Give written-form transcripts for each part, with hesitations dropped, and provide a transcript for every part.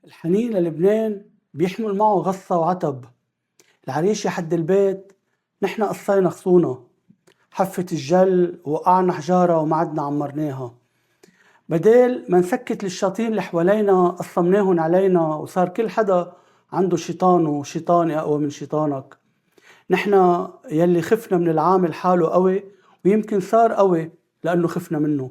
الحنين للبنان بيحمل معه غصة وعتب. العريش يحد البيت، نحن قصينا خصونا، حفت الجل وقعنا حجارة وما عدنا عمرناها. بدال ما نسكت للشاطين اللي حوالينا قصمناهن علينا، وصار كل حدا عنده شيطانه وشيطاني أقوى من شيطانك. نحن يلي خفنا من العامل حاله قوي، ويمكن صار قوي لأنه خفنا منه.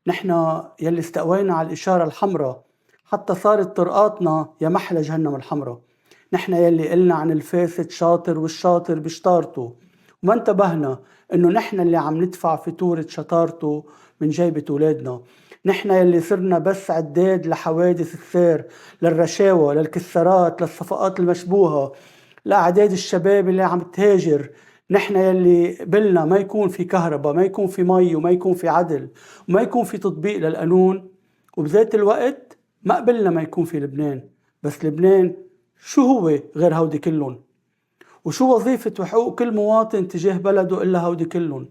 نحن يلي استقوينا على الإشارة الحمراء حتى صارت طرقاتنا يا محلى جهنم الحمراء. نحن يلي قلنا عن الفاسد شاطر والشاطر بشطارته، وما انتبهنا انه نحن اللي عم ندفع فاتورة شطارته من جيبة أولادنا. نحن يلي صرنا بس عداد لحوادث السير، للرشاوى، للكسرات، للصفقات المشبوهة، لأعداد الشباب اللي عم تهاجر. نحن يلي قبلنا ما يكون في كهرباء، ما يكون في مي، وما يكون في عدل، وما يكون في تطبيق للقانون. وبذات الوقت ما قبلنا ما يكون في لبنان. بس لبنان شو هو غير هودي كلهم؟ وشو وظيفة وحقوق كل مواطن تجاه بلده إلا هودي كلهم؟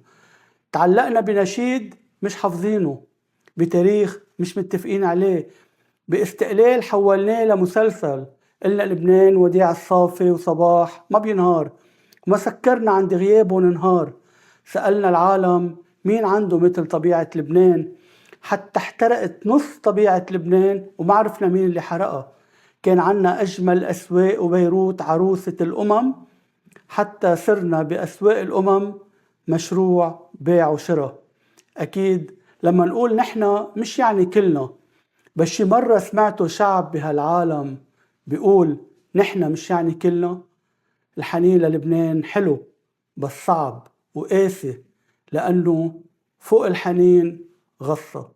تعلقنا بنشيد مش حافظينه، بتاريخ مش متفقين عليه، باستقلال حولناه لمسلسل. قلنا لبنان وديع الصافي وصباح ما بينهار، وما سكرنا عند غيابه ننهار. سألنا العالم مين عنده مثل طبيعة لبنان، حتى احترقت نص طبيعة لبنان وما عرفنا مين اللي حرقها. كان عنا أجمل أسواق وبيروت عروسة الأمم، حتى صرنا بأسواق الأمم مشروع بيع وشراء. أكيد لما نقول نحن مش يعني كلنا، بس شي مرة سمعتوا شعب بهالعالم بيقول نحن مش يعني كلنا؟ الحنين للبنان حلو بس صعب وقاسي، لأنه فوق الحنين غصة.